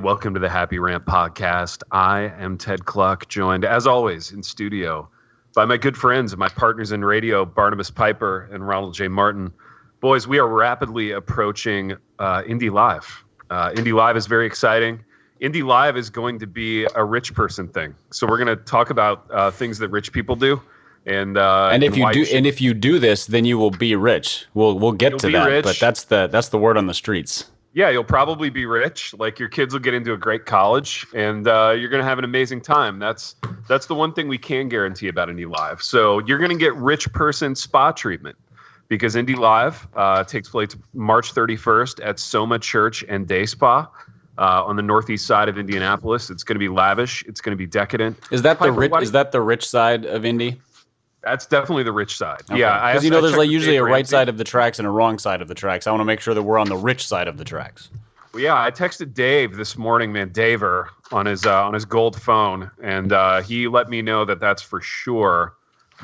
welcome to the Happy Rant podcast. I am Ted Cluck, joined as always in studio by my good friends and my partners in radio, Barnabas Piper and Ronald J. Martin. Boys, we are rapidly approaching Indy Live. Indy Live is very exciting. Indy Live is going to be a rich person thing. So we're going to talk about things that rich people do. And if you do this, then you will be rich. We'll get to that, rich. But that's the word on the streets. Yeah, you'll probably be rich. Like your kids will get into a great college, and you're going to have an amazing time. That's the one thing we can guarantee about Indy Live. So you're going to get rich person spa treatment because Indy Live takes place March 31st at Soma Church and Day Spa on the northeast side of Indianapolis. It's going to be lavish. It's going to be decadent. Is that the rich side of Indy? That's definitely the rich side. Okay. Yeah, because there's like usually a right side of the tracks and a wrong side of the tracks. I want to make sure that we're on the rich side of the tracks. Well, yeah, I texted Dave this morning, man, Daver, on his gold phone, and he let me know that that's for sure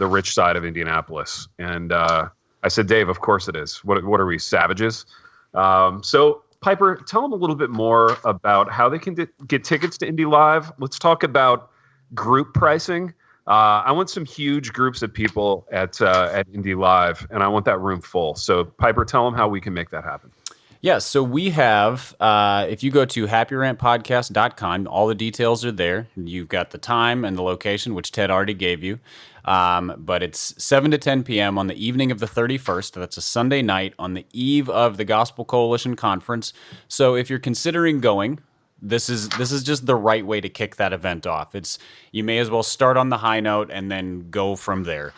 the rich side of Indianapolis. And I said, Dave, of course it is. What are we, savages? So Piper, tell them a little bit more about how they can get tickets to Indy Live. Let's talk about group pricing. I want some huge groups of people at Indy Live, and I want that room full. So, Piper, tell them how we can make that happen. Yeah, so we have, if you go to happyrantpodcast.com, all the details are there. You've got the time and the location, which Ted already gave you. But it's 7 to 10 p.m. on the evening of the 31st. That's a Sunday night on the eve of the Gospel Coalition Conference. So if you're considering going, This is just the right way to kick that event off. You may as well start on the high note and then go from there.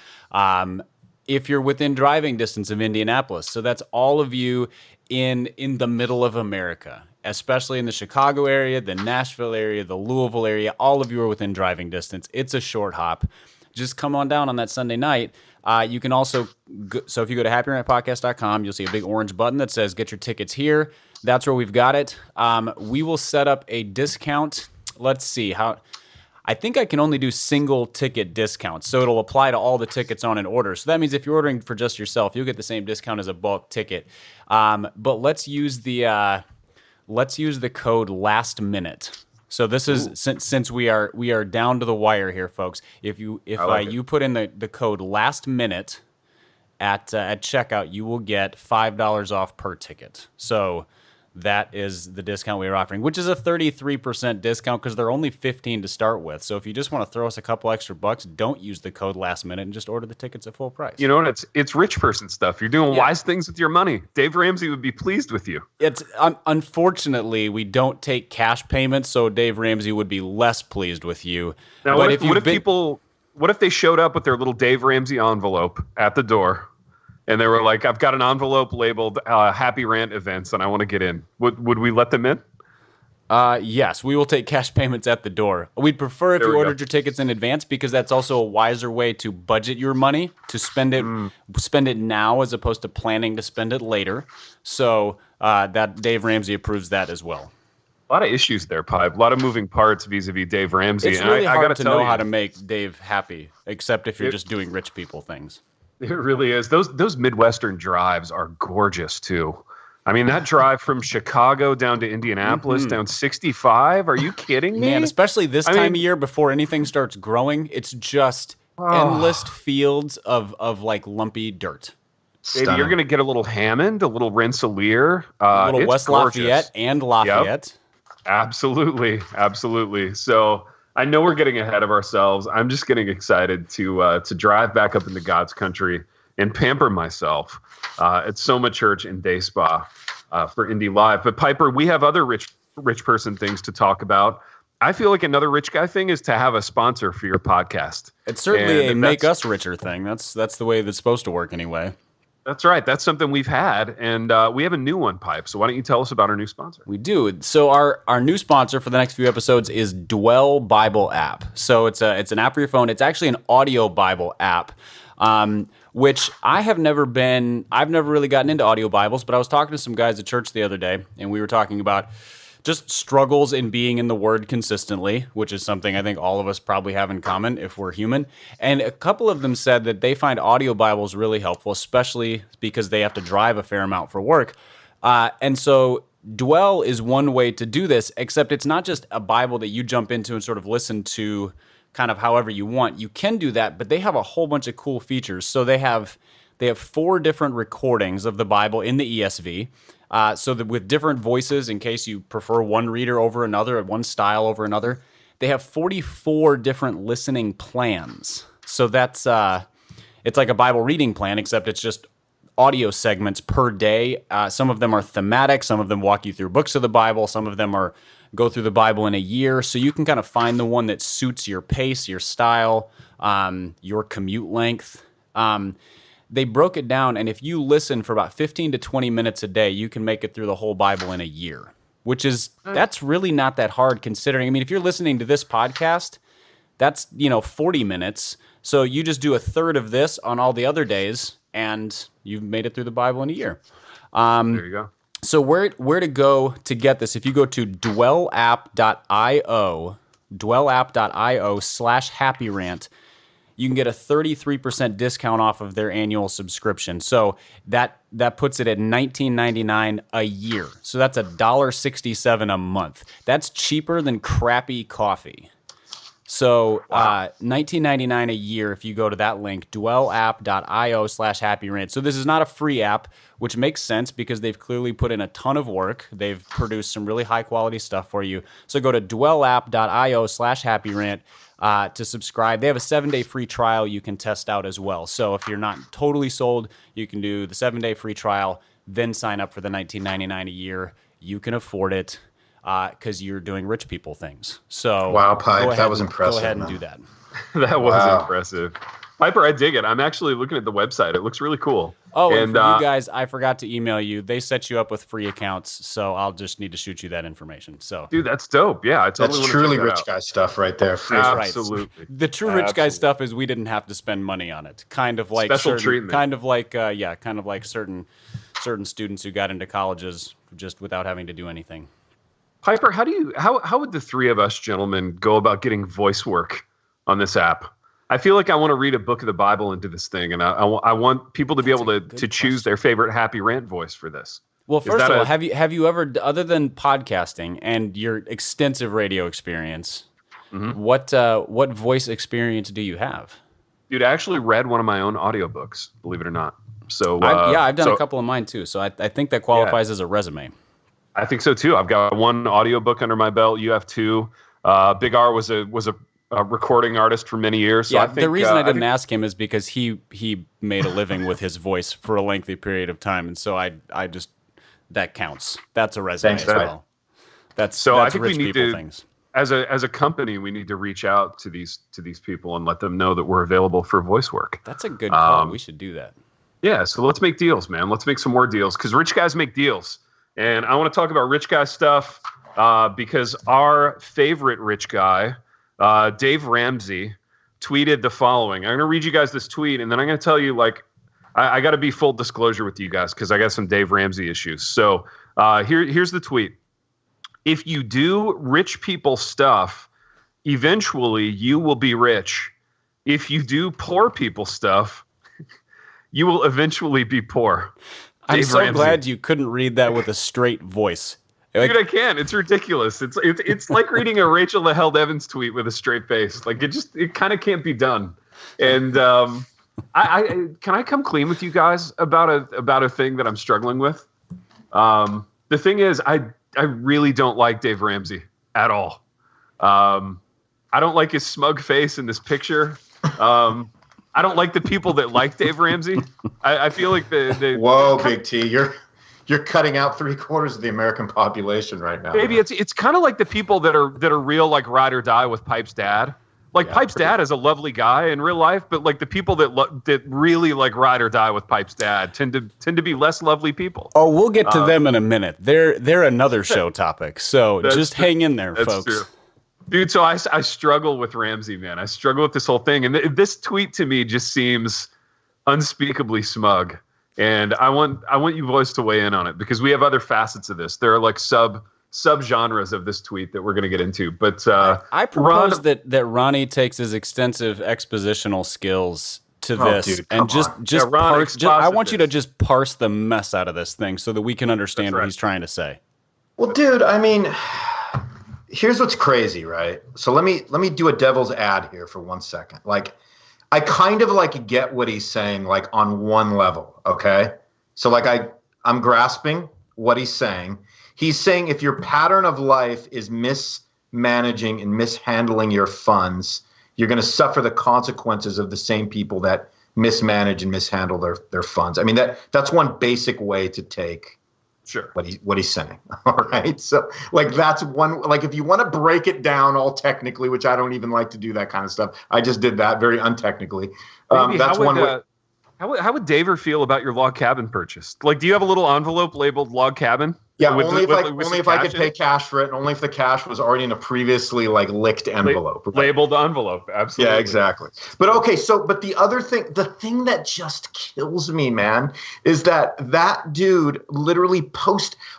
If you're within driving distance of Indianapolis, so that's all of you in the middle of America, especially in the Chicago area, the Nashville area, the Louisville area, all of you are within driving distance. It's a short hop. Just come on down on that Sunday night. You can also, so if you go to happyrantpodcast.com, you'll see a big orange button that says get your tickets here. That's where we've got it. We will set up a discount. Let's see how. I think I can only do single ticket discounts, so it'll apply to all the tickets on an order. So that means if you're ordering for just yourself, you'll get the same discount as a bulk ticket. But let's use the code last minute. So this is since we are down to the wire here, folks. If you put in the code last minute at checkout, you will get $5 off per ticket. So that is the discount we are offering, which is a 33% discount because they're only $15 to start with. So if you just want to throw us a couple extra bucks, don't use the code last minute and just order the tickets at full price. You know what? It's rich person stuff. You're doing wise things with your money. Dave Ramsey would be pleased with you. It's unfortunately we don't take cash payments, so Dave Ramsey would be less pleased with you. Now, what if they showed up with their little Dave Ramsey envelope at the door? And they were like, I've got an envelope labeled Happy Rant Events, and I want to get in. Would we let them in? Yes, we will take cash payments at the door. We'd prefer if you ordered your tickets in advance because that's also a wiser way to budget your money, to spend it now as opposed to planning to spend it later. So that Dave Ramsey approves that as well. A lot of issues there, Pipe. A lot of moving parts vis-a-vis Dave Ramsey. It's really hard to know how to make Dave happy, except if you're just doing rich people things. It really is. Those Midwestern drives are gorgeous too. I mean, that drive from Chicago down to Indianapolis, down 65. Are you kidding me? Man, especially this time of year before anything starts growing, it's just endless fields of like lumpy dirt. Baby, you're going to get a little Hammond, a little Rensselaer. A little West gorgeous. Lafayette and Lafayette. Yep. Absolutely. So I know we're getting ahead of ourselves. I'm just getting excited to drive back up into God's country and pamper myself at Soma Church and Day Spa for Indy Live. But Piper, we have other rich person things to talk about. I feel like another rich guy thing is to have a sponsor for your podcast. It's certainly a make us richer thing. That's the way that's supposed to work anyway. That's right. That's something we've had, and we have a new one, Pipe. So why don't you tell us about our new sponsor? We do. So our new sponsor for the next few episodes is Dwell Bible app. So it's an app for your phone. It's actually an audio Bible app, which I've never really gotten into audio Bibles, but I was talking to some guys at church the other day, and we were talking about just struggles in being in the Word consistently, which is something I think all of us probably have in common if we're human. And a couple of them said that they find audio Bibles really helpful, especially because they have to drive a fair amount for work. And so Dwell is one way to do this, except it's not just a Bible that you jump into and sort of listen to kind of however you want. You can do that, but they have a whole bunch of cool features. So they have 4 different recordings of the Bible in the ESV, so that with different voices, in case you prefer one reader over another, one style over another. They have 44 different listening plans. So that's it's like a Bible reading plan, except it's just audio segments per day. Some of them are thematic. Some of them walk you through books of the Bible. Some of them go through the Bible in a year. So you can kind of find the one that suits your pace, your style, your commute length. They broke it down, and if you listen for about 15 to 20 minutes a day, you can make it through the whole Bible in a year, that's really not that hard considering. I mean, if you're listening to this podcast, that's, 40 minutes. So you just do a third of this on all the other days, and you've made it through the Bible in a year. There you go. So where to go to get this? If you go to dwellapp.io/Happy Rant, you can get a 33% discount off of their annual subscription. So that puts it at $19.99 a year. So that's $1.67 a month. That's cheaper than crappy coffee. So $19.99 a year if you go to that link, dwellapp.io/Happy Rant. So this is not a free app, which makes sense because they've clearly put in a ton of work. They've produced some really high quality stuff for you. So go to dwellapp.io/Happy Rant. To subscribe. They have a 7-day free trial you can test out as well. So if you're not totally sold, you can do the 7-day free trial, then sign up for the $19.99 a year. You can afford it because you're doing rich people things. So wow, Pipe, that was impressive. Go ahead and do that. That was impressive. Piper, I dig it. I'm actually looking at the website. It looks really cool. Oh, and for you guys, I forgot to email you. They set you up with free accounts, so I'll just need to shoot you that information. So, dude, that's dope. Yeah, I totally that's truly rich guy stuff right there. Free. Absolutely. Right. The true rich guy stuff is we didn't have to spend money on it. Kind of like special treatment. Kind of like certain students who got into colleges just without having to do anything. Piper, how would the three of us gentlemen go about getting voice work on this app? I feel like I want to read a book of the Bible into this thing, and I want people to be able to choose their favorite Happy Rant voice for this. Well, first of all, have you ever, other than podcasting and your extensive radio experience, what voice experience do you have? Dude, I actually read one of my own audiobooks, believe it or not. So I've done a couple of mine too, so I think that qualifies as a resume. I think so too. I've got one audiobook under my belt. You have 2. Big R was a recording artist for many years. So yeah, I think, the reason I didn't ask him is because he made a living with his voice for a lengthy period of time, and so I just that counts. That's a resume as well. That's I think rich we need people to, things. As a company, we need to reach out to these people and let them know that we're available for voice work. That's a good call. We should do that. Yeah, so let's make deals, man. Let's make some more deals because rich guys make deals, and I want to talk about rich guy stuff because our favorite rich guy. Dave Ramsey tweeted the following. I'm going to read you guys this tweet, and then I'm going to tell you, I got to be full disclosure with you guys because I got some Dave Ramsey issues. So here's the tweet. If you do rich people stuff, eventually you will be rich. If you do poor people stuff, you will eventually be poor. I'm so glad you couldn't read that with a straight voice. Dude, I can. It's ridiculous. It's like reading a Rachel the Held Evans tweet with a straight face. Like it kind of can't be done. And I can I come clean with you guys about a thing that I'm struggling with. The thing is, I really don't like Dave Ramsey at all. I don't like his smug face in this picture. I don't like the people that like Dave Ramsey. I feel like whoa, Big T, You're cutting out 3/4 of the American population right now. Maybe it's kind of like the people that are real, like ride or die with Pipe's dad. Like Pipe's dad is a lovely guy in real life, but like the people that really like ride or die with Pipe's dad tend to be less lovely people. Oh, we'll get to them in a minute. They're another show topic. So just hang in there, folks. True. Dude, so I struggle with Ramsey, man. I struggle with this whole thing, and this tweet to me just seems unspeakably smug. And I want you boys to weigh in on it because we have other facets of this. There are like sub genres of this tweet that we're going to get into. But I propose that Ronnie takes his extensive expositional skills to this and just I want you to just parse the mess out of this thing so that we can understand what he's trying to say. Well, dude, I mean, here's what's crazy, right? So let me do a devil's ad here for 1 second. Like, I kind of like get what he's saying, like on one level, okay? So like I'm grasping what he's saying. He's saying if your pattern of life is mismanaging and mishandling your funds, you're going to suffer the consequences of the same people that mismanage and mishandle their funds. I mean, that's one basic way to take Sure. what he's saying. All right. So like that's one, like if you want to break it down all technically, which I don't even like to do that kind of stuff. I just did that very untechnically. That's one way. How would Daver feel about your log cabin purchase? Like, do you have a little envelope labeled log cabin? Yeah, only if I could pay cash for it, and only if the cash was already in a previously like licked envelope. Right? Labeled envelope, absolutely. Yeah, exactly. But okay, but the other thing, the thing that just kills me, man, is that dude literally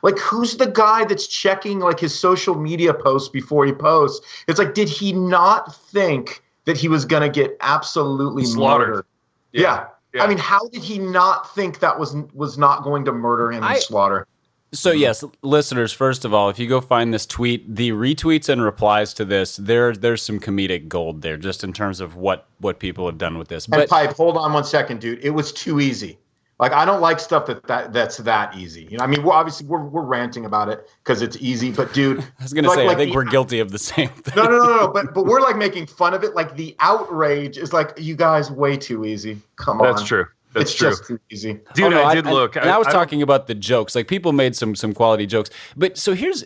like, who's the guy that's checking like his social media posts before he posts? It's like, did he not think that he was gonna get absolutely murdered? Yeah. I mean, how did he not think that was not going to murder him and slaughter? So yes, listeners, first of all, if you go find this tweet, the retweets and replies to this, there's some comedic gold there, just in terms of what people have done with this. But Pipe, hold on 1 second, dude. It was too easy. Like, I don't like stuff that's that easy. You know, I mean, we're ranting about it because it's easy, but dude, I was gonna say, I think we're guilty of the same thing. No. But we're like making fun of it. Like, the outrage is like, you guys, way too easy. Come on. That's true. It's just too easy. Dude, I did look. And I was talking about the jokes. Like, people made some quality jokes. But so here's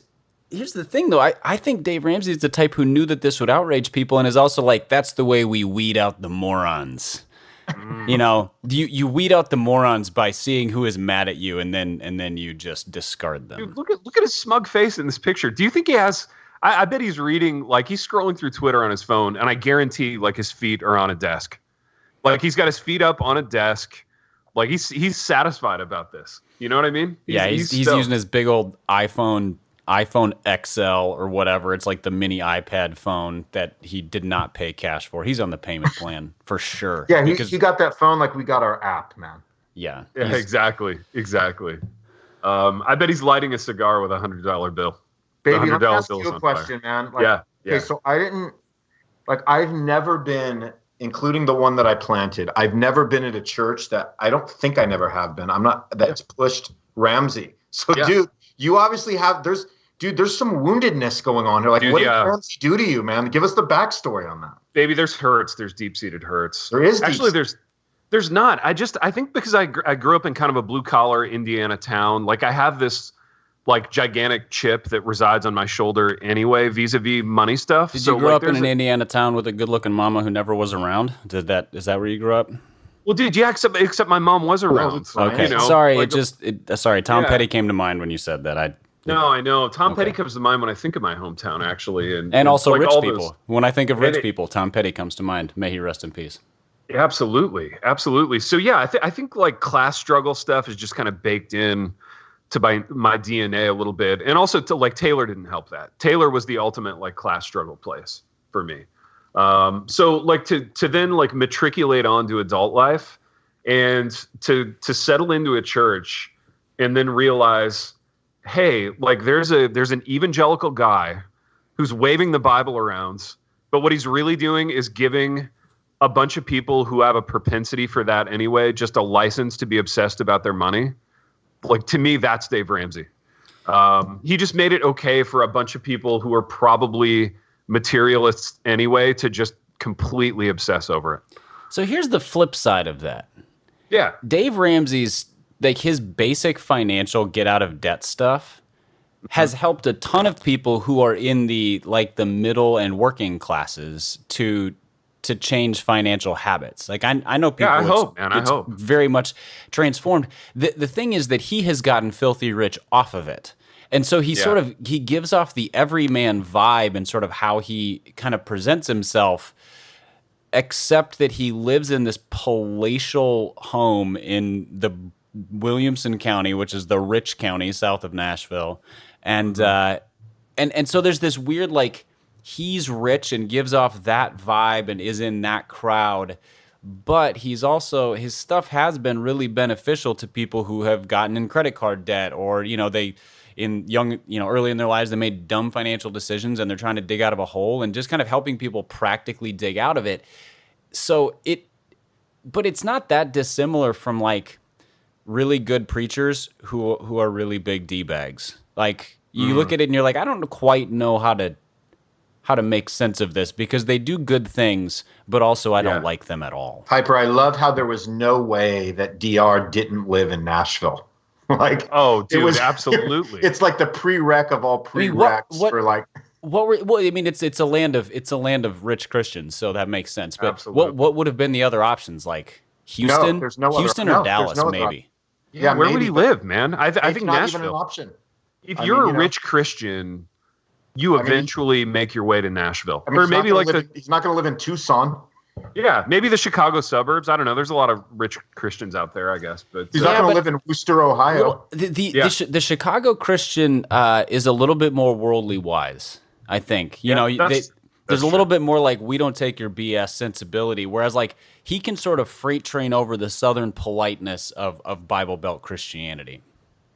the thing, though. I think Dave Ramsey is the type who knew that this would outrage people and is also like, that's the way we weed out the morons. You know, you weed out the morons by seeing who is mad at you, and then you just discard them. Dude, look at his smug face in this picture. Do you think he has? I bet he's reading, like, he's scrolling through Twitter on his phone, and I guarantee, like, his feet are on a desk. Like, he's got his feet up on a desk. Like, he's satisfied about this. You know what I mean? He's using his big old iPhone XL or whatever. It's like the mini iPad phone that he did not pay cash for. He's on the payment plan for sure. Yeah, he got that phone like we got our app, man. Yeah. Yeah, exactly. I bet he's lighting a cigar with $100 bill. Baby, let me ask you a question, man. Like, yeah. Okay, so I've never been, including the one that I planted, I've never been at a church that I don't think I never have been. That's pushed Ramsey. So, dude, you obviously have, there's some woundedness going on here. Like, dude, what did Ramsey do to you, man? Give us the backstory on that. Baby, there's hurts. There's deep-seated hurts. There is. Actually, there's not. I think because I grew up in kind of a blue-collar Indiana town, like, I have this, like, gigantic chip that resides on my shoulder anyway, vis-a-vis money stuff. Did you grow up in an Indiana town with a good-looking mama who never was around? Is that where you grew up? Well, dude, yeah, except my mom was around. Okay, you know, sorry, like, sorry, Tom Petty came to mind when you said that. No, I know. Tom Petty comes to mind when I think of my hometown, actually. And also like rich people. When I think of rich people, Tom Petty comes to mind. May he rest in peace. Absolutely. So, yeah, I think like class struggle stuff is just kind of baked in to my DNA a little bit. And also to, like, Taylor didn't help that. Taylor was the ultimate, like, class struggle place for me. So, like, to then, like, matriculate onto adult life and to settle into a church and then realize, hey, like, there's an evangelical guy who's waving the Bible around, but what he's really doing is giving a bunch of people who have a propensity for that anyway just a license to be obsessed about their money. Like, to me, that's Dave Ramsey. He just made it okay for a bunch of people who are probably materialists anyway to just completely obsess over it. So here's the flip side of that. Yeah. Dave Ramsey's, like, his basic financial get out of debt stuff has helped a ton of people who are in the middle and working classes to change financial habits. Like, I know people. Yeah, I hope. Very much transformed. The thing is that he has gotten filthy rich off of it. And so he he gives off the everyman vibe and sort of how he kind of presents himself, except that he lives in this palatial home in the Williamson County, which is the rich county south of Nashville. And and so there's this weird, like, he's rich and gives off that vibe and is in that crowd, but he's also, his stuff has been really beneficial to people who have gotten in credit card debt, or, you know, early in their lives, they made dumb financial decisions and they're trying to dig out of a hole, and just kind of helping people practically dig out of it. But it's not that dissimilar from like really good preachers who are really big D-bags. Like you look at it and you're like, I don't quite know how to make sense of this, because they do good things, but also I don't like them at all. Piper, I love how there was no way that DR didn't live in Nashville. Like, oh, dude, absolutely. It's like the prereq of all prereqs for like. It's a land of rich Christians, so that makes sense. But absolutely. what would have been the other options? Like Houston, Houston or Dallas, maybe. Yeah, where would he live, man? I think not Nashville. Even an option. If you're a rich Christian, you eventually make your way to Nashville, or maybe he's not going to live in Tucson. Yeah, maybe the Chicago suburbs. I don't know. There's a lot of rich Christians out there, I guess. But he's not going to live in Worcester, Ohio. Well, the Chicago Christian is a little bit more worldly wise, I think. There's a little bit more like, we don't take your BS sensibility, whereas like he can sort of freight train over the southern politeness of Bible Belt Christianity.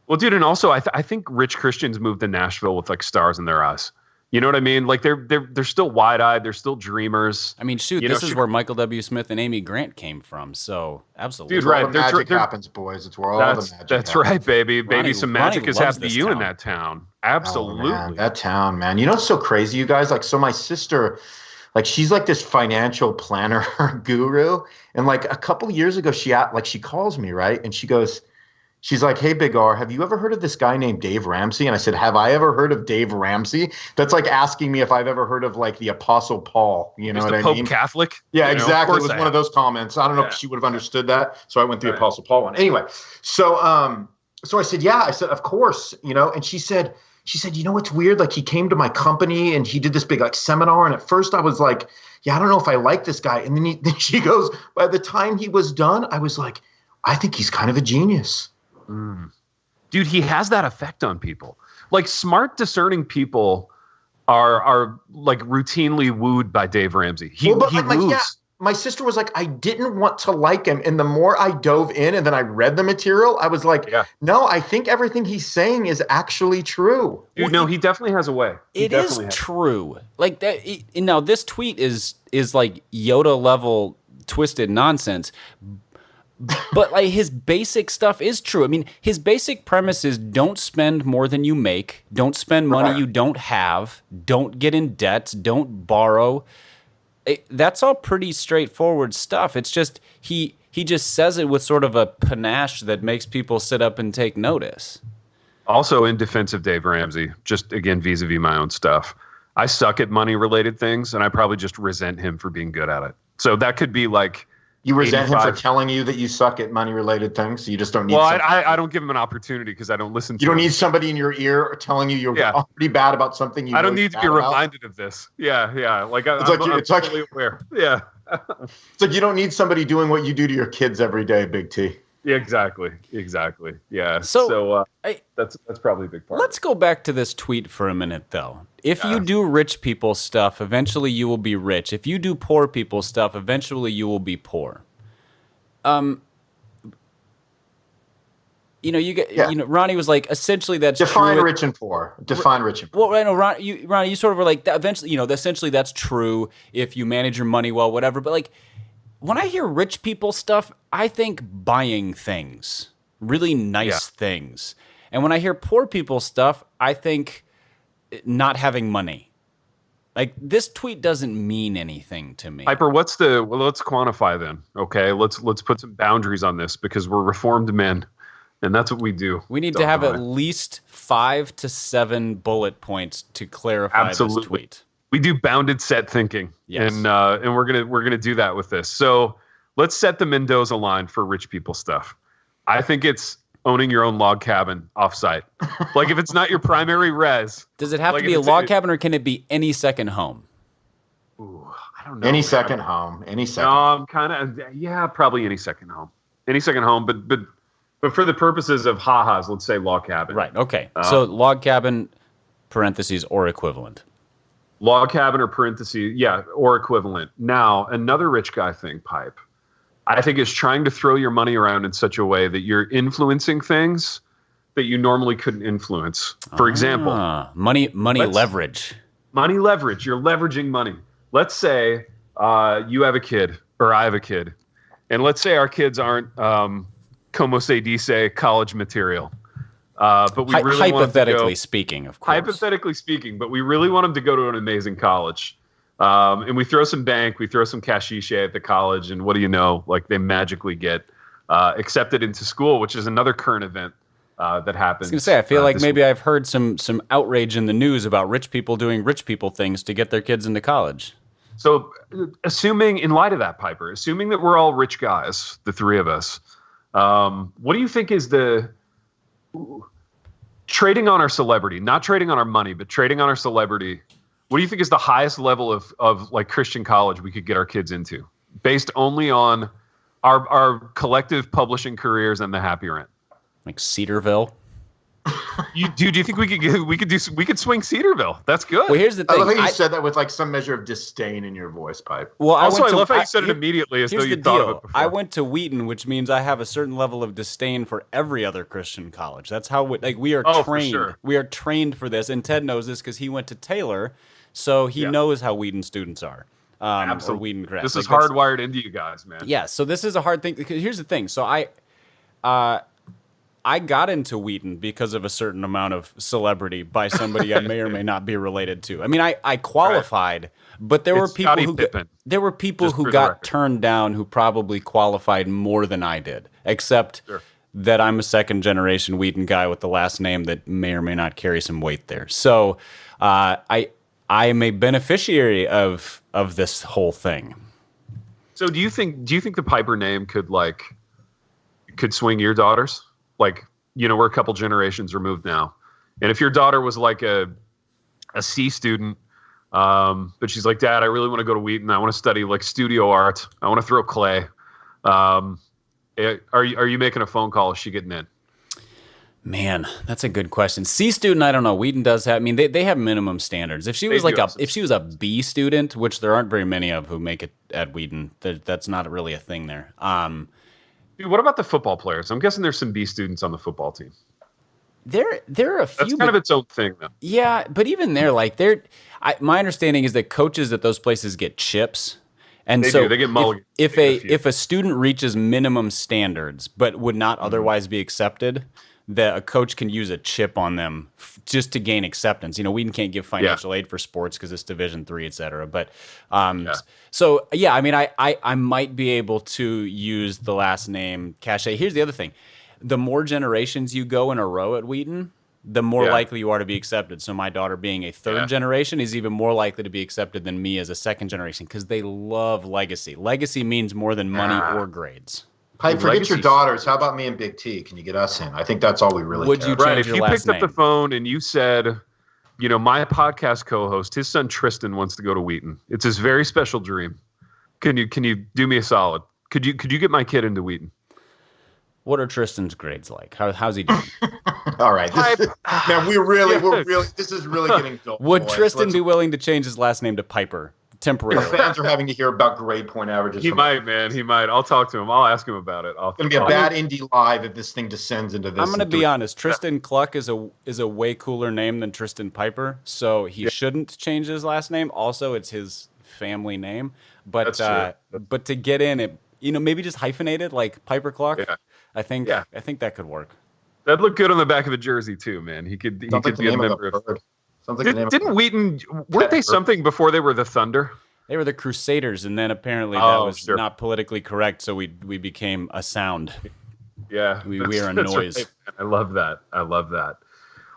Well, dude, and also I think rich Christians move to Nashville with like stars in their eyes. You know what I mean? Like they're still wide-eyed. They're still dreamers. I mean, shoot, this is where Michael W. Smith and Amy Grant came from. So absolutely, dude, right? The magic happens, boys. It's where all the magic happens. That's right, baby. Baby, some magic has happened to you in that town. Absolutely, that town, man. You know what's so crazy, you guys? Like, so my sister, like, she's like this financial planner guru, and like a couple years ago, she calls me, right, and she's like, hey, Big R, have you ever heard of this guy named Dave Ramsey? And I said, have I ever heard of Dave Ramsey? That's like asking me if I've ever heard of like the Apostle Paul. You know what I mean? Pope Catholic? Yeah, exactly. It was one of those comments. I don't know if she would have understood that. So I went through the Apostle Paul one. Anyway, so I said, yeah. I said, of course, and she said, you know what's weird? Like, he came to my company and he did this big like seminar. And at first I was like, yeah, I don't know if I like this guy. And then she goes, by the time he was done, I was like, I think he's kind of a genius. Dude, he has that effect on people. Like, smart, discerning people are like routinely wooed by Dave Ramsey. He woos. Yeah, my sister was like, I didn't want to like him, and the more I dove in and then I read the material, I was like, no, I think everything he's saying is actually true. Dude, no, he definitely has a way. It is true. Like that. Now, this tweet is like Yoda level twisted nonsense. But like, his basic stuff is true. I mean, his basic premise is don't spend more than you make, don't spend money you don't have, don't get in debt, don't borrow. That's all pretty straightforward stuff. It's just he just says it with sort of a panache that makes people sit up and take notice. Also, in defense of Dave Ramsey, just again vis-a-vis my own stuff, I suck at money-related things, and I probably just resent him for being good at it. So that could be like, you resent him for telling you that you suck at money-related things? So you just don't need. Well, I don't give him an opportunity because I don't listen to him. You don't need somebody in your ear telling you you're pretty bad about something. I don't need to be reminded of this. Yeah. Like I'm totally aware. Yeah. It's like you don't need somebody doing what you do to your kids every day, Big T. Yeah, exactly. Yeah. So that's probably a big part. Let's go back to this tweet for a minute, though. If you do rich people stuff, eventually you will be rich. If you do poor people stuff, eventually you will be poor. Ronnie was like, essentially that's define true. Rich and poor. Define rich and poor. Well, I know, Ronnie, you sort of were like, eventually, essentially that's true if you manage your money well, whatever. But like, when I hear rich people stuff, I think buying things, really nice things. And when I hear poor people stuff, I think not having money. Like, this tweet doesn't mean anything to me. Piper, let's quantify then. Okay, let's put some boundaries on this, because we're reformed men, and that's what we do. We need to have at least 5 to 7 bullet points to clarify this tweet. We do bounded set thinking, yes. and we're gonna do that with this. So let's set the Mendoza line for rich people stuff. I think it's owning your own log cabin offsite. Like, if it's not your primary res, does it have to be a log cabin, or can it be any second home? Ooh, I don't know. Any second home. No, I'm kind of probably any second home. Any second home, but for the purposes of ha-has, let's say log cabin. Right. Okay. So log cabin, parentheses, or equivalent. Log cabin or parentheses, or equivalent. Now, another rich guy thing, Pipe, I think, is trying to throw your money around in such a way that you're influencing things that you normally couldn't influence. For example, money leverage. Money leverage. You're leveraging money. Let's say you have a kid, or I have a kid, and let's say our kids aren't como se dice college material. But we really hypothetically speaking, of course. Hypothetically speaking, but we really want them to go to an amazing college. And we throw some bank, we throw some cashiche at the college, and what do you know? Like, they magically get accepted into school, which is another current event that happens. I was going to say, I feel like maybe I've heard some outrage in the news about rich people doing rich people things to get their kids into college. So, assuming, in light of that, Piper, assuming that we're all rich guys, the three of us, what do you think is the trading on our celebrity, not trading on our money, but trading on our celebrity? What do you think is the highest level of like Christian college we could get our kids into, based only on our collective publishing careers and the Happy Rant? Like Cedarville. Do you think we could swing Cedarville? That's good. Well, here's the thing. I love how you said that with like some measure of disdain in your voice, Pipe. Well, I love how you said it immediately as though you thought of it before. I went to Wheaton, which means I have a certain level of disdain for every other Christian college. That's how we are trained. For sure. We are trained for this, and Ted knows this because he went to Taylor, so he knows how Wheaton students are. Absolutely. Or Wheaton grads. This is hardwired into you guys, man. Yeah. So this is a hard thing. Because here's the thing. So I got into Wheaton because of a certain amount of celebrity by somebody I may or may not be related to. I mean, I qualified, but there were people who got turned down who probably qualified more than I did, except that I'm a second generation Wheaton guy with the last name that may or may not carry some weight there. So I am a beneficiary of this whole thing. So do you think the Piper name could swing your daughters? Like, you know, we're a couple generations removed now. And if your daughter was like a C student, but she's like, Dad, I really want to go to Wheaton. I want to study like studio art. I want to throw clay. Are you making a phone call? Is she getting in? Man, that's a good question. C student, I don't know. Wheaton does have. I mean, they have minimum standards. If she was if she was a B student, which there aren't very many of who make it at Wheaton, that's not really a thing there. Dude, what about the football players? I'm guessing there's some B students on the football team. There are a few. That's kind of its own thing, though. Yeah, but even there, like my understanding is that coaches at those places get chips, and they get mulligans. If a student reaches minimum standards but would not otherwise be accepted, that a coach can use a chip on them just to gain acceptance. You know, Wheaton can't give financial aid for sports because it's Division III, et cetera. But so yeah, I mean, I might be able to use the last name Cachet. Here's the other thing: the more generations you go in a row at Wheaton, the more likely you are to be accepted. So my daughter being a third generation is even more likely to be accepted than me as a second generation because they love legacy. Legacy means more than money or grades. Pipe, forget your daughters. How about me and Big T? Can you get us in? I think that's all we really Would care you about. Right. If you picked up the phone and you said, you know, my podcast co-host, his son Tristan wants to go to Wheaton. It's his very special dream. Can you do me a solid? Could you get my kid into Wheaton? What are Tristan's grades like? How's he doing? All right. Man, we're really, this is really getting dull. Would Tristan be willing to change his last name to Piper? Temporarily. The fans are having to hear about grade point averages. He might, man. He might. I'll talk to him. I'll ask him about it. It's going to be a bad indie live if this thing descends into this. I'm going to be honest. Tristan Cluck is a way cooler name than Tristan Piper, so he shouldn't change his last name. Also, it's his family name. But to get in it, you know, maybe just hyphenate it like Piper Cluck. Yeah. I think that could work. That'd look good on the back of a jersey too, man. He could be a member of. Didn't Wheaton? Weren't they something before they were the Thunder? They were the Crusaders, and then apparently that was not politically correct, so we became a sound. Yeah, we are a noise. Right. I love that.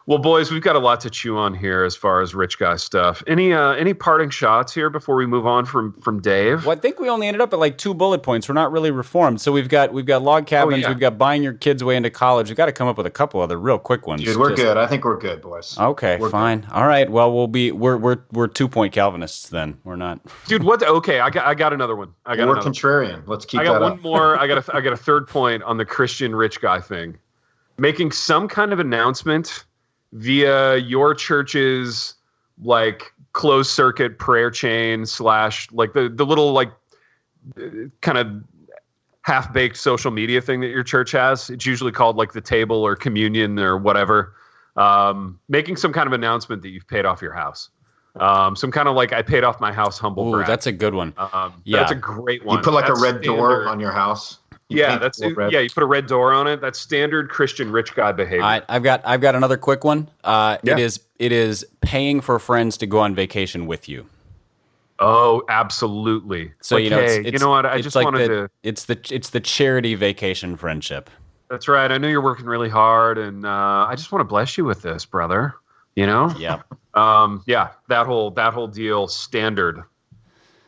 Well, boys, we've got a lot to chew on here as far as rich guy stuff. Any parting shots here before we move on from Dave? Well, I think we only ended up at like 2 bullet points. We're not really reformed. So we've got log cabins. We've got buying your kids way into college. We've got to come up with a couple other real quick ones. Dude, we're good. I think we're good, boys. Okay, fine. Good. All right. Well, we're 2-point Calvinists then. We're not. Dude, what? Okay, I got another one. We're contrarian. Let's keep that up. I got one more. I got a third point on the Christian rich guy thing. Making some kind of announcement via your church's like closed circuit prayer chain / like the little like kind of half-baked social media thing that your church has. It's usually called like the table or communion or whatever. Making some kind of announcement that you've paid off your house. Some kind of like I paid off my house humble brag. That's a good one. That's a great one. You put like that's a red door on your house. You put a red door on it. That's standard Christian rich guy behavior. I've got another quick one. It is paying for friends to go on vacation with you. Oh, absolutely. So like, you know, hey, you know what? I just like wanted to. It's the charity vacation friendship. That's right. I know you're working really hard, and I just want to bless you with this, brother. You know? Yeah. That whole deal, standard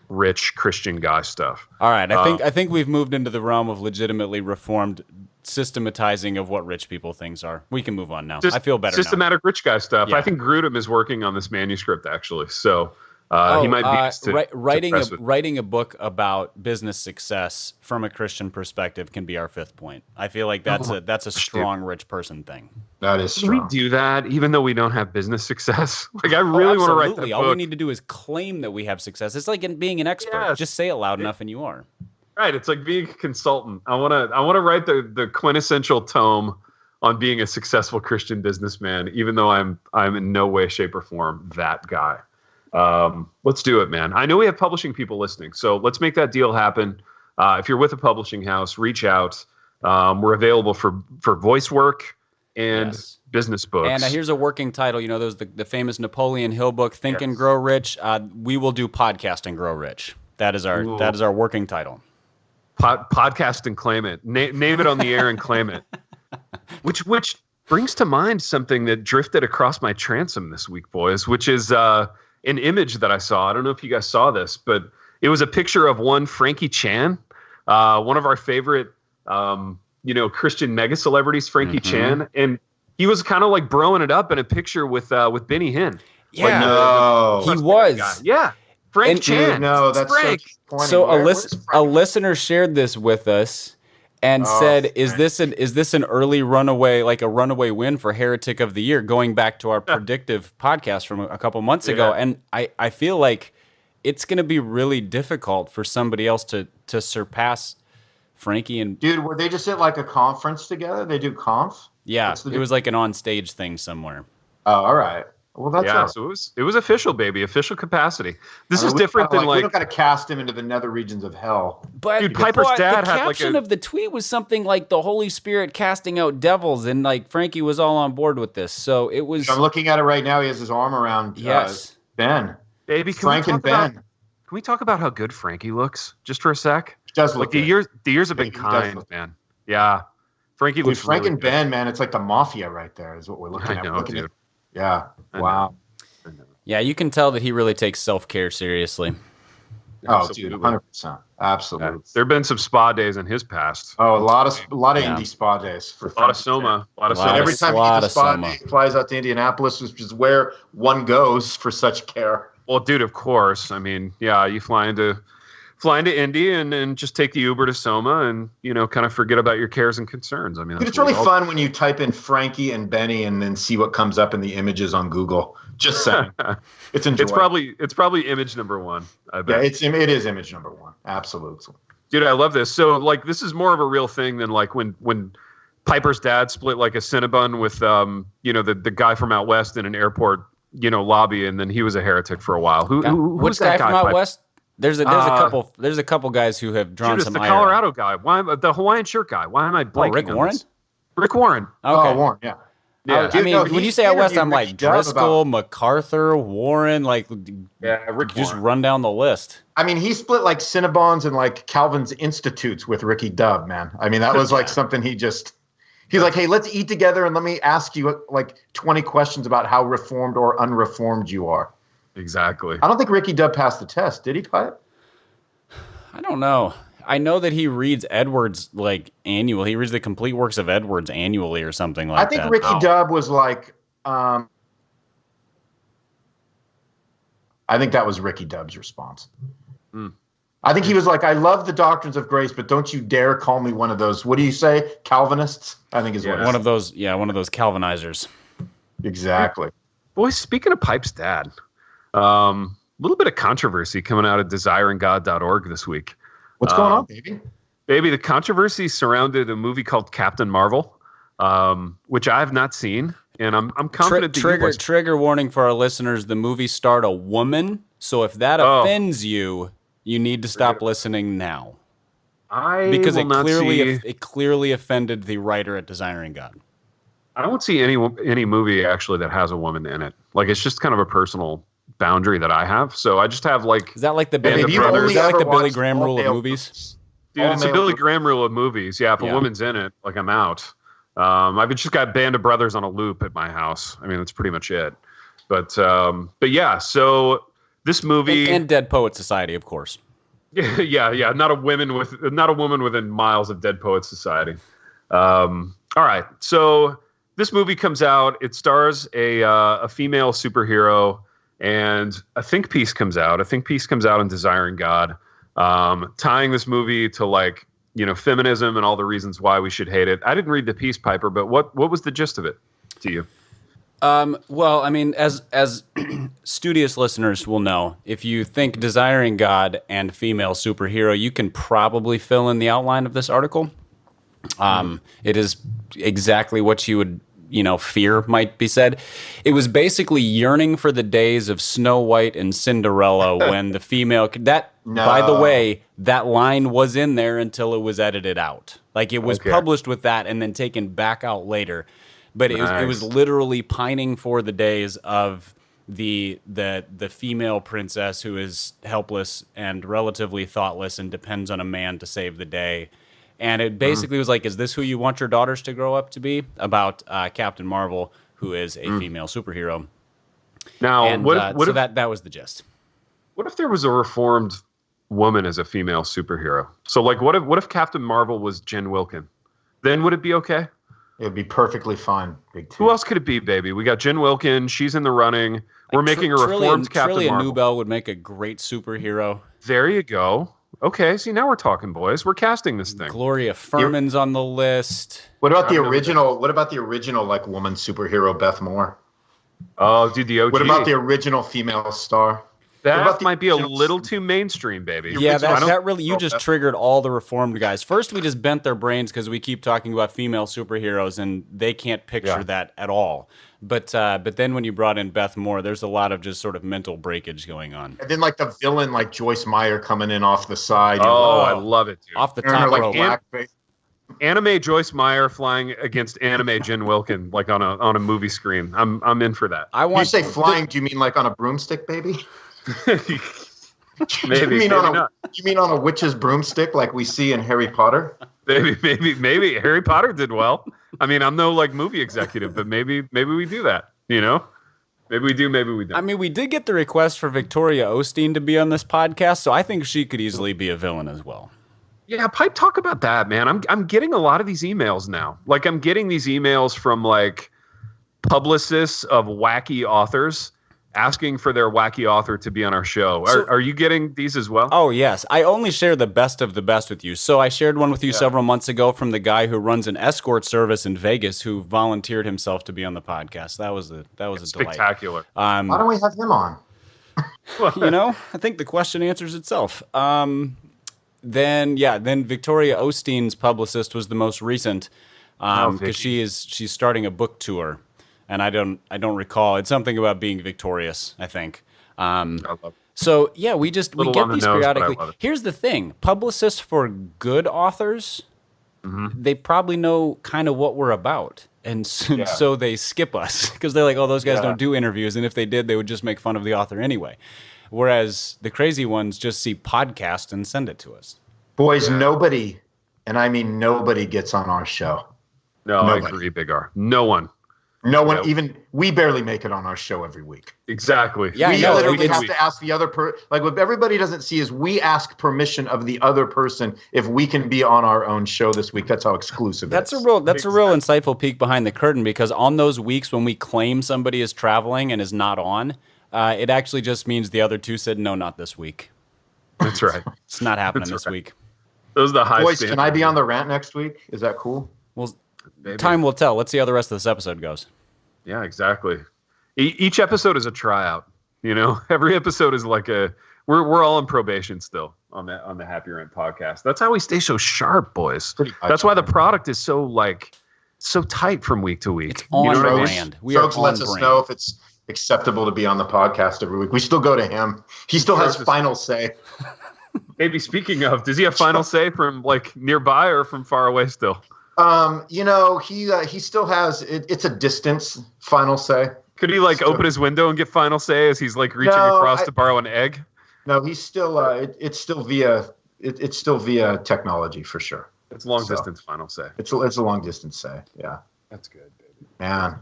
rich Christian guy stuff. All right, I think we've moved into the realm of legitimately reformed systematizing of what rich people things are. We can move on now. I feel better. Systematic rich guy stuff. Yeah. I think Grudem is working on this manuscript actually, so he might be writing a book about business success from a Christian perspective can be our fifth point. I feel like that's a strong rich person thing. That is strong. Can we do that even though we don't have business success? Like I really want to write that book. All we need to do is claim that we have success. It's like being an expert. Yes. Just say it loud enough and you are. Right. It's like being a consultant. I want to write the quintessential tome on being a successful Christian businessman, even though I'm in no way, shape, or form that guy. Let's do it, man. I know we have publishing people listening, so let's make that deal happen. If you're with a publishing house, reach out. We're available for voice work and business books. And here's a working title. You know, those the famous Napoleon Hill book, Think and Grow Rich. We will do Podcast and Grow Rich. That is our working title. Podcast and claim it. Name it on the air and claim it. Which brings to mind something that drifted across my transom this week, boys, which is an image that I saw. I don't know if you guys saw this, but it was a picture of one Frankie Chan, one of our favorite, Christian mega celebrities, Frankie Chan, and he was kind of like broing it up in a picture with Benny Hinn. Yeah, no, he was. Guy. Yeah, Frank Chan. No, that's Frank. So a listener shared this with us and said, "Is this an early runaway, like a runaway win for Heretic of the Year?" Going back to our predictive podcast from a couple months ago, and I feel like it's going to be really difficult for somebody else to surpass Frankie and dude. Were they just at like a conference together? They do conf? Yeah, it was like an on-stage thing somewhere. Oh, all right. Well, that's so it was official, baby, official capacity. This is different than we don't got to cast him into the nether regions of hell. But dude, Piper's dad the had caption of the tweet was something like the Holy Spirit casting out devils, and like Frankie was all on board with this. So it was. I'm looking at it right now. He has his arm around Ben. Baby, Frank and Ben. Can we talk about how good Frankie looks just for a sec? He does look like good. The years have been kind, man. Yeah, Frankie looks. Frank really and Ben, man, it's like the mafia right there. Is what we're looking at. I know, dude. Yeah. Wow. Yeah, you can tell that he really takes self-care seriously. Oh, dude, 100%. Absolutely. Yeah. There have been some spa days in his past. Oh, a lot of indie spa days. A lot of Soma. Every time he gets a spa day, he flies out to Indianapolis, which is where one goes for such care. Well, dude, of course. I mean, yeah, you fly into Indy and just take the Uber to Soma and, kind of forget about your cares and concerns. I mean, it's really fun when you type in Frankie and Benny and then see what comes up in the images on Google. Just saying. It's enjoyable. It's probably image number one, I bet. Yeah, it is image number one. Absolutely. Dude, I love this. So, like, this is more of a real thing than, like, when Piper's dad split, like, a Cinnabon with, the guy from out west in an airport, lobby, and then he was a heretic for a while. Which guy from out west? There's a couple guys who have drawn Judas, some the ire. Colorado guy. The Hawaiian shirt guy. Why am I blanking Rick on Warren? this? Rick Warren. Okay. Oh, Warren, yeah. Yeah. I mean, when you say out west, I'm like Driscoll, MacArthur, Warren, like Rick just Warren. run down the list. I mean, he split like Cinnabons and like Calvin's Institutes with Ricky Dub, man. I mean, that was like something he's like, hey, let's eat together and let me ask you like 20 questions about how reformed or unreformed you are. Exactly. I don't think Ricky Dub passed the test. Did he, Pipe? I don't know. I know that he reads Edwards like annually. He reads the complete works of Edwards annually or something like that. I think Ricky Dub was like, I think that was Ricky Dub's response. I think he was like, I love the doctrines of grace, but don't you dare call me one of those, what do you say, Calvinists? I think is what one of those Calvinizers. Exactly. Boys, speaking of Pipe's dad, little bit of controversy coming out of desiringgod.org this week. What's going on, baby? Baby, the controversy surrounded a movie called Captain Marvel, which I have not seen, and I'm confident that trigger warning for our listeners: the movie starred a woman, so if that offends you, you need to stop listening now. Because it clearly offended the writer at Designer and God. I won't see any movie actually that has a woman in it. Like, it's just kind of a personal boundary that I have. So I just have like. Is that like the Billy Graham rule of movies? Dude, it's a Billy Graham rule of movies. Yeah, if a woman's in it, like, I'm out. I've just got Band of Brothers on a loop at my house. I mean, that's pretty much it. But yeah. So this movie and Dead Poet Society, of course. Yeah. Not a woman within miles of Dead Poet Society. All right. So this movie comes out. It stars a female superhero, and a think piece comes out. A think piece comes out in Desiring God, tying this movie to, like, feminism and all the reasons why we should hate it. I didn't read the piece, Piper, but what was the gist of it to you? Well, I mean, as studious listeners will know, if you think Desiring God and female superhero, you can probably fill in the outline of this article. It is exactly what you would, fear might be said. It was basically yearning for the days of Snow White and Cinderella when the female by the way, that line was in there until it was edited out. Like, it was published with that and then taken back out later. But it was literally pining for the days of the female princess who is helpless and relatively thoughtless and depends on a man to save the day. And it basically was like, is this who you want your daughters to grow up to be? About Captain Marvel, who is a female superhero. Now, and, that was the gist. What if there was a reformed woman as a female superhero? So, like, what if Captain Marvel was Jen Wilkin? Then would it be okay? It would be perfectly fine. Big T. Who else could it be, baby? We got Jen Wilkin. She's in the running. We're making a reformed Captain Marvel. Newbell would make a great superhero. There you go. Okay, see, now we're talking, boys. We're casting this thing. Gloria Furman's on the list. What about the original? What about the original, like, woman superhero, Beth Moore? Oh, dude, the OG. What about the original female star? That might be a little too mainstream, baby. Yeah, that really, you just triggered all the reformed guys. First, we just bent their brains because we keep talking about female superheroes, and they can't picture that at all. But then when you brought in Beth Moore, there's a lot of just sort of mental breakage going on. And then, like, the villain, like Joyce Meyer coming in off the side. I love it, dude. Off the top rope. Anime Joyce Meyer flying against anime Jen Wilkin, like on a movie screen. I'm in for that. You say flying? Do you mean like on a broomstick, baby? maybe not. You mean on a witch's broomstick, like we see in Harry Potter? Maybe Harry Potter did well. I mean, I'm no, like, movie executive, but maybe we do that. Maybe we do, maybe we don't. I mean, we did get the request for Victoria Osteen to be on this podcast, so I think she could easily be a villain as well. Yeah, Pipe, talk about that, man. I'm getting a lot of these emails now. Like, I'm getting these emails from, like, publicists of wacky authors asking for their wacky author to be on our show. Are you getting these as well? Oh, yes. I only share the best of the best with you. So I shared one with you several months ago from the guy who runs an escort service in Vegas who volunteered himself to be on the podcast. That was a delight. Spectacular. Why don't we have him on? I think the question answers itself. Then Victoria Osteen's publicist was the most recent because she's starting a book tour. And I don't recall. It's something about being victorious, I think. So yeah, we get these periodically. Here's the thing: publicists for good authors, they probably know kind of what we're about, and so they skip us because they're like, "Oh, those guys don't do interviews," and if they did, they would just make fun of the author anyway. Whereas the crazy ones just see podcast and send it to us. Boys, nobody, and I mean nobody, gets on our show. No, nobody. I agree, Big R. No one. No one, even we barely make it on our show every week. Exactly. Yeah, we literally have to ask the other person. Like, what everybody doesn't see is we ask permission of the other person if we can be on our own show this week. That's how exclusive it is. That's a real insightful peek behind the curtain, because on those weeks when we claim somebody is traveling and is not on, it actually just means the other two said, no, not this week. That's right. It's not happening this week. Those are the high Boys, standards. Can I be on the rant next week? Is that cool? Well, time will tell. Let's see how the rest of this episode goes. Yeah, exactly. Each episode is a tryout. Every episode is like we're We're all on probation still on the Happy Rant podcast. That's how we stay so sharp, boys. That's why the product is so tight from week to week. It's on brand. Strokes lets us know if it's acceptable to be on the podcast every week. We still go to him. He still has final say. Maybe speaking of, does he have final say from like nearby or from far away still? He still has it's a distance final say. Could he like open his window and get final say as he's like reaching across to borrow an egg? No, he's still it's still via technology for sure. It's long distance final say. It's a long distance say. Yeah. That's good, baby. Man.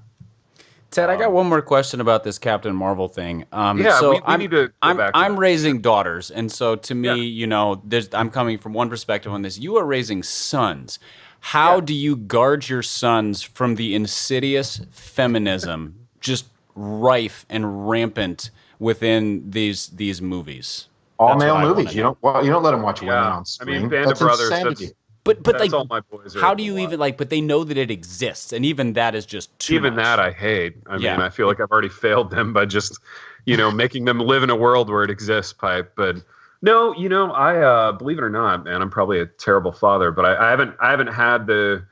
Ted, I got one more question about this Captain Marvel thing. So we need to go back to I'm that. raising daughters, and so to me, I'm coming from one perspective on this. You are raising sons. How do you guard your sons from the insidious feminism just rife and rampant within these movies? All male movies. You don't let them watch women on screen. I mean, Band of Brothers. Insanity. But that's like, all my boys are how do you even like? But they know that it exists, and even that is just too even much. that I hate. I mean, I feel like I've already failed them by just, making them live in a world where it exists. Pipe, but no, I believe it or not, man, I'm probably a terrible father, but I haven't had the,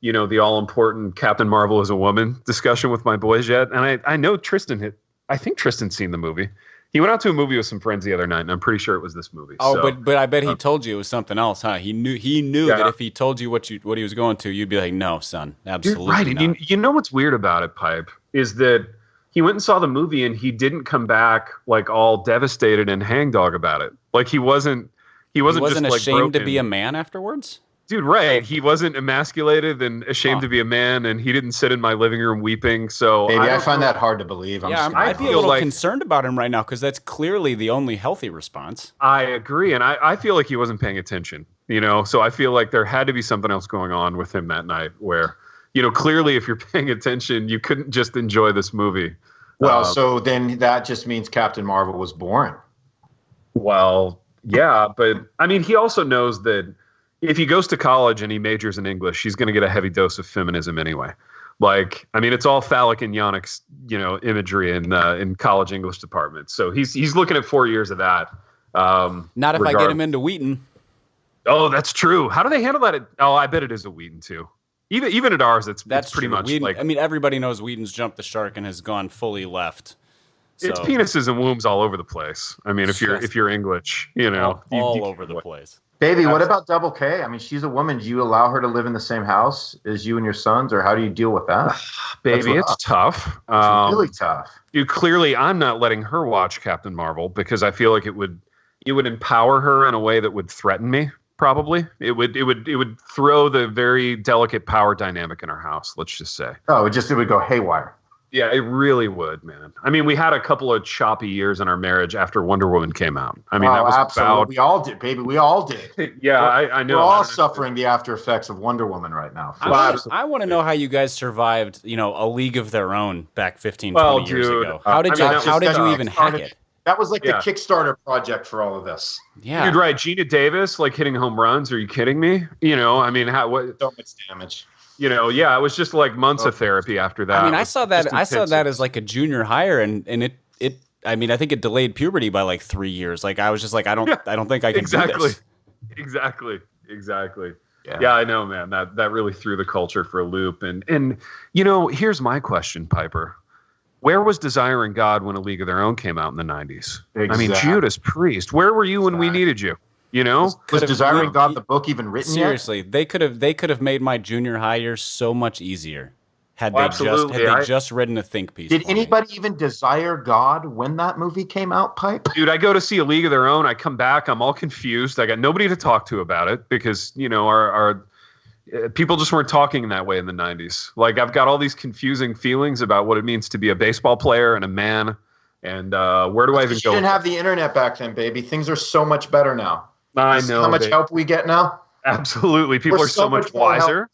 the all important Captain Marvel as a woman discussion with my boys yet, and I know Tristan I think Tristan's seen the movie. He went out to a movie with some friends the other night, and I'm pretty sure it was this movie. Oh, so, but I bet he told you it was something else, huh? He knew that if he told you what he was going to, you'd be like, no, son, absolutely right. not. And you know what's weird about it, Pipe, is that he went and saw the movie, and he didn't come back like all devastated and hangdog about it. Like he wasn't just ashamed like to be a man afterwards. Dude, right. He wasn't emasculated and ashamed to be a man, and he didn't sit in my living room weeping. So maybe I find that hard to believe. I'd be a little concerned about him right now because that's clearly the only healthy response. I agree, and I feel like he wasn't paying attention, so I feel like there had to be something else going on with him that night where, clearly if you're paying attention, you couldn't just enjoy this movie. Well, so then that just means Captain Marvel was boring. Well, yeah, but I mean, he also knows that if he goes to college and he majors in English, he's going to get a heavy dose of feminism anyway. Like, I mean, it's all phallic and yonics, imagery in college English departments. So he's looking at 4 years of that. Not if I get him into Wheaton. Oh, that's true. How do they handle that? I bet it is a Wheaton too. Even at ours, it's pretty much Wheaton, like. I mean, everybody knows Wheaton's jumped the shark and has gone fully left. So. It's penises and wombs all over the place. I mean, if you're English, all over the place. Baby, what about Double K? I mean, she's a woman. Do you allow her to live in the same house as you and your sons, or how do you deal with that? Baby, it's tough. It's really tough. Clearly, I'm not letting her watch Captain Marvel because I feel like it would empower her in a way that would threaten me. Probably, it would throw the very delicate power dynamic in our house. Let's just say. Oh, it would go haywire. Yeah, it really would, man. I mean, we had a couple of choppy years in our marriage after Wonder Woman came out. I mean, that was absolutely. We all did, baby. We all did. Yeah, I know. We're all suffering the after effects of Wonder Woman right now. I want to know how you guys survived, a League of Their Own back 15, 20 years ago. How did you even hack it? That was like the Kickstarter project for all of this. Yeah. Dude, right. Gina Davis, like hitting home runs. Are you kidding me? I mean, what? So much damage. It was just like months of therapy after that. I mean, I saw that as like a junior hire, and it. I mean, I think it delayed puberty by like 3 years. Like I was just like, I don't think I can do this. Exactly. Yeah, I know, man. That really threw the culture for a loop. And here's my question, Piper. Where was Desiring God when A League of Their Own came out in the 90s? Exactly. I mean, Judas Priest. Where were you when we needed you? Was Desiring God the book even written seriously, yet? they could have made my junior high years so much easier had they just written a think piece. Did anybody even desire God when that movie came out, Pipe? Dude, I go to see A League of Their Own. I come back. I'm all confused. I got nobody to talk to about it because, our people just weren't talking in that way in the 90s. Like, I've got all these confusing feelings about what it means to be a baseball player and a man. And where do I even go? You didn't have the internet back then, baby. Things are so much better now. I know. How much help we get now? Absolutely. People are so much wiser.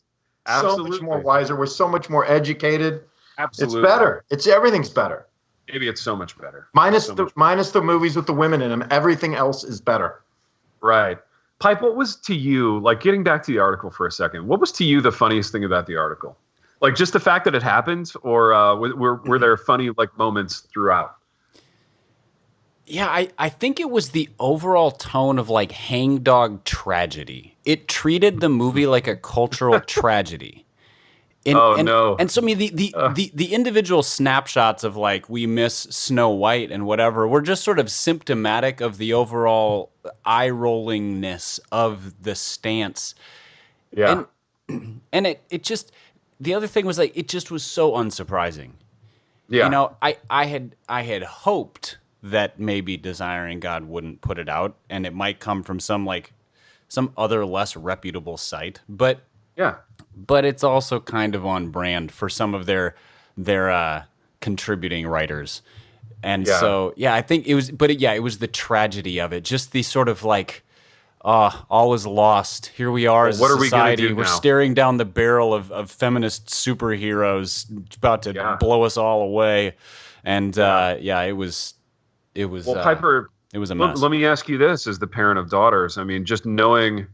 Absolutely. So much more wiser. We're so much more educated. Absolutely. It's better. Everything's better. Maybe it's so much better. Minus the movies with the women in them. Everything else is better. Right. Pipe, what was to you, like getting back to the article for a second, what was to you the funniest thing about the article? Like just the fact that it happened, or were there funny like moments throughout? Yeah, I think it was the overall tone of like hangdog tragedy. It treated the movie like a cultural tragedy. And, Oh and no. and so I mean the individual snapshots of like we miss Snow White and whatever were just sort of symptomatic of the overall eye rollingness of the stance. Yeah. And it just the other thing was like it just was so unsurprising. Yeah. You know, I had hoped that maybe Desiring God wouldn't put it out and it might come from some other less reputable site. But Yeah. it's also kind of on brand for some of their contributing writers. And so, yeah, I think it was, it was the tragedy of it. Just the sort of like, all is lost. Here we are as a society. We're staring down the barrel of feminist superheroes about to blow us all away. And it was. Well, Piper, it was a mess. Let me ask you this: as the parent of daughters, I mean, just knowing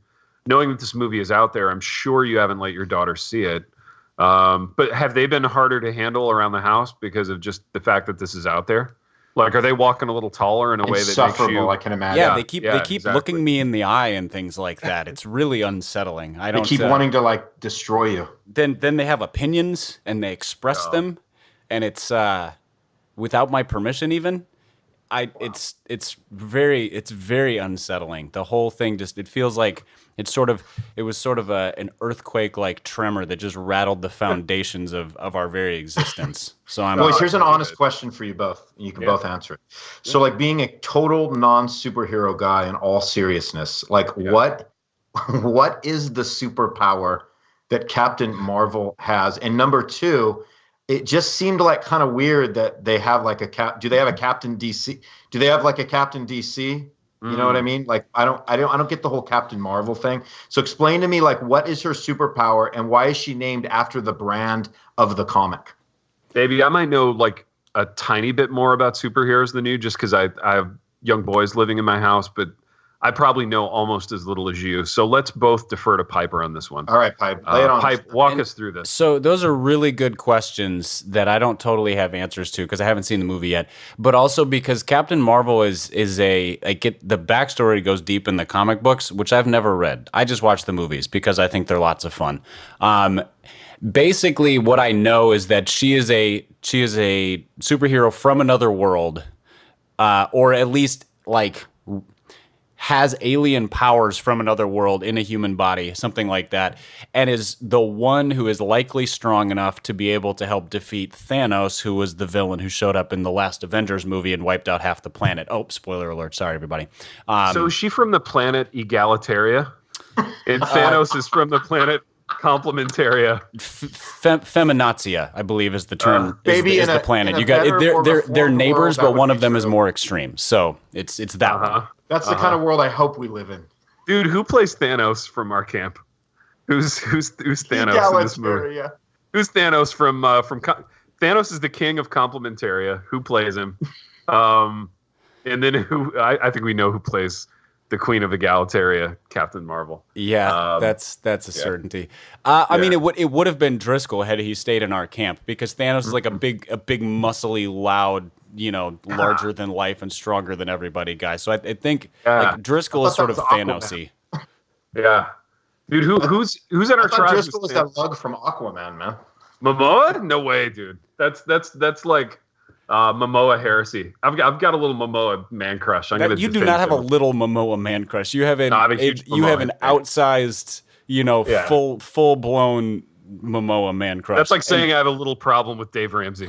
that this movie is out there, I'm sure you haven't let your daughter see it. But have they been harder to handle around the house because of just the fact that this is out there? Like, are they walking a little taller in a way that makes you? I can imagine. Yeah, they keep looking me in the eye and things like that. It's really unsettling. They keep wanting to like destroy you. Then they have opinions and they express them, and it's without my permission even. It's very unsettling. The whole thing it feels like it was sort of an earthquake like tremor that just rattled the foundations of our very existence. So boys, here's an honest question for you both. You can both answer it. So like being a total non-superhero guy in all seriousness, like what is the superpower that Captain Marvel has? And number two, it just seemed like kind of weird that they have like do they have a Captain DC? Do they have like a Captain DC? You know what I mean? Like I don't get the whole Captain Marvel thing. So explain to me like what is her superpower and why is she named after the brand of the comic? Baby, I might know like a tiny bit more about superheroes than you just because I have young boys living in my house, but I probably know almost as little as you. So let's both defer to Piper on this one. All right, Pipe. Lay it on. Pipe, walk us through this. So those are really good questions that I don't totally have answers to because I haven't seen the movie yet. But also because Captain Marvel is the backstory goes deep in the comic books, which I've never read. I just watch the movies because I think they're lots of fun. Basically, what I know is that she is a superhero from another world, or at least like has alien powers from another world in a human body, something like that, and is the one who is likely strong enough to be able to help defeat Thanos, who was the villain who showed up in the last Avengers movie and wiped out half the planet. Oh, spoiler alert. Sorry, everybody. So is she from the planet Egalitaria? And Thanos is from the planet Complementaria. Feminazia, I believe, is the term. Is the planet. You got they're neighbors, but one of them is more extreme. So it's that one. That's the kind of world I hope we live in. Dude, who plays Thanos from our camp? Who's Thanos in this movie? Yeah. Who's Thanos from Thanos is the king of Complementaria. Who plays him? And then I think we know who plays the Queen of Egalitaria, Captain Marvel. Yeah, that's a certainty. I mean, it would have been Driscoll had he stayed in our camp because Thanos is like a big, muscly, loud, larger than life and stronger than everybody guy. So I think like Driscoll is sort of Thanos-y. Yeah, dude, who's in our tribe? Driscoll is that lug from Aquaman, man. Momoa? No way, dude. That's like Momoa heresy. I've got a little Momoa man crush. You do not have a little Momoa man crush. You have an outsized, full blown Momoa man crush. That's like saying I have a little problem with Dave Ramsey.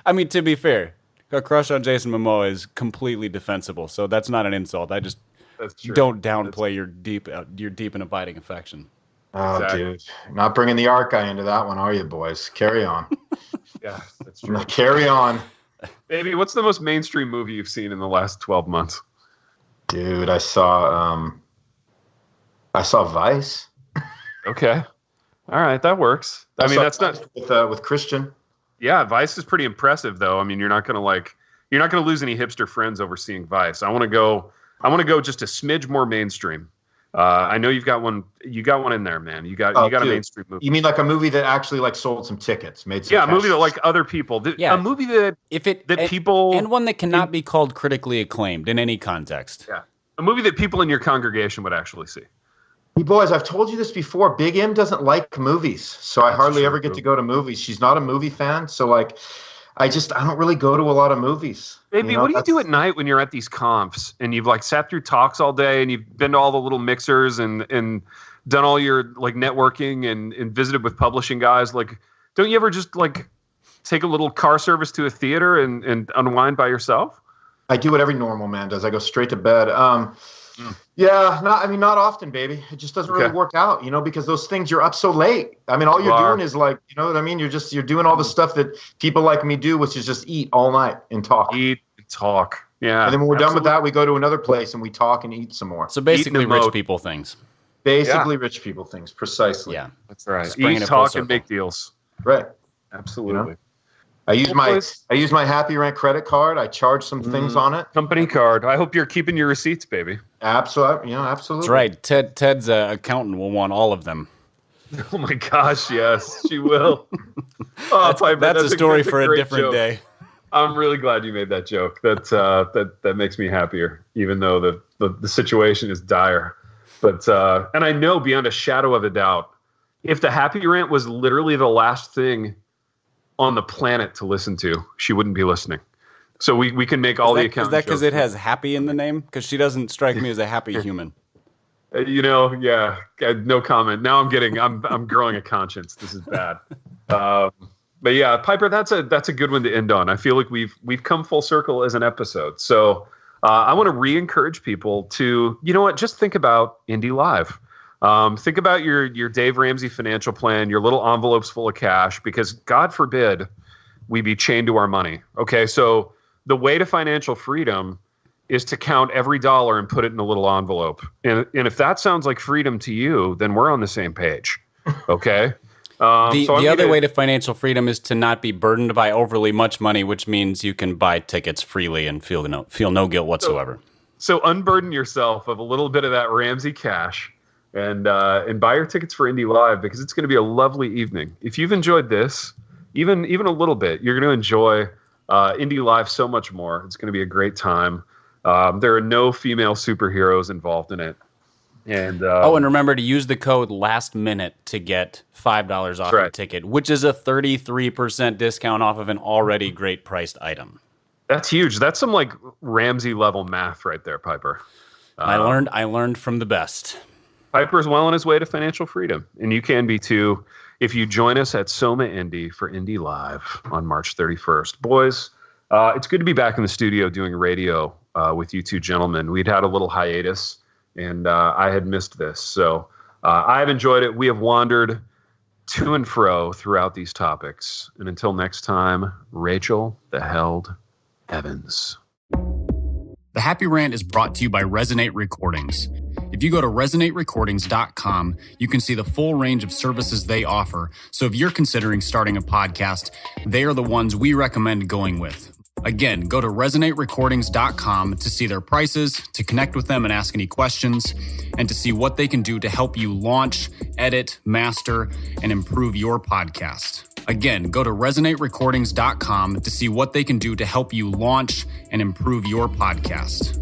I mean, to be fair, a crush on Jason Momoa is completely defensible. So that's not an insult. I just don't downplay your deep and abiding affection. Oh, exactly. Dude. Not bringing the art guy into that one, are you, boys? Carry on. Yeah, that's true. Carry on. Baby, what's the most mainstream movie you've seen in the last 12 months? Dude, I saw Vice. Okay. All right, that works. I mean, that's not with Christian. Yeah, Vice is pretty impressive though. I mean, you're not going to lose any hipster friends over seeing Vice. I want to go just a smidge more mainstream. I know you've got one. You got one in there, man. You got a mainstream movie. You mean like a movie that actually like sold some tickets, made some? Yeah, a movie that like other people. A movie that people and one that cannot be called critically acclaimed in any context. Yeah, a movie that people in your congregation would actually see. Hey boys, I've told you this before. Big M doesn't like movies, so I hardly ever get to go to movies. She's not a movie fan, so like, I don't really go to a lot of movies. Baby, what do you do at night when you're at these comps and you've like sat through talks all day and you've been to all the little mixers and done all your like networking and visited with publishing guys? Like, don't you ever just like take a little car service to a theater and unwind by yourself? I do what every normal man does. I go straight to bed. Yeah, not often, baby. It just doesn't really work out, because those things, you're up so late. I mean, all you're doing is like, you know what I mean? You're doing all the stuff that people like me do, which is just eat all night and talk. Eat and talk. Yeah. And then when we're done with that, we go to another place and we talk and eat some more. So basically rich people things. Rich people things, precisely. Yeah. That's right. Eat, talk, and make deals. Right. Absolutely. I use my Happy Rant credit card. I charge some things on it. Company card. I hope you're keeping your receipts, baby. Absolutely. That's right. Ted's accountant will want all of them. Oh my gosh, yes, she will. Oh, Piper, that's a story for a different day. I'm really glad you made that joke. That makes me happier, even though the situation is dire. But and I know beyond a shadow of a doubt, if the Happy Rant was literally the last thing on the planet to listen to, she wouldn't be listening. So we can make all the accounts. Is that because it has happy in the name? Because she doesn't strike me as a happy human. Yeah, no comment. Now I'm growing a conscience. This is bad. But yeah, Piper, that's a good one to end on. I feel like we've come full circle as an episode. So I want to re-encourage people to, just think about Indie Live. Think about your Dave Ramsey financial plan, your little envelopes full of cash, because God forbid we be chained to our money. Okay, so the way to financial freedom is to count every dollar and put it in a little envelope. And if that sounds like freedom to you, then we're on the same page. Okay. The other way to financial freedom is to not be burdened by overly much money, which means you can buy tickets freely and feel no guilt whatsoever. So unburden yourself of a little bit of that Ramsey cash. And buy your tickets for Indie Live, because it's going to be a lovely evening. If you've enjoyed this, even a little bit, you're going to enjoy Indie Live so much more. It's going to be a great time. There are no female superheroes involved in it. And and remember to use the code last minute to get $5 off your ticket, which is a 33% discount off of an already great priced item. That's huge. That's some like Ramsey level math right there, Piper. I learned from the best. Piper's well on his way to financial freedom, and you can be too if you join us at Soma Indy for Indie Live on March 31st. Boys, it's good to be back in the studio doing radio with you two gentlemen. We'd had a little hiatus, and I had missed this. So I have enjoyed it. We have wandered to and fro throughout these topics. And until next time, Rachel the Held Evans. The Happy Rant is brought to you by Resonate Recordings. If you go to resonaterecordings.com, you can see the full range of services they offer. So if you're considering starting a podcast, they are the ones we recommend going with. Again, go to resonaterecordings.com to see their prices, to connect with them and ask any questions, and to see what they can do to help you launch, edit, master, and improve your podcast. Again, go to resonaterecordings.com to see what they can do to help you launch and improve your podcast.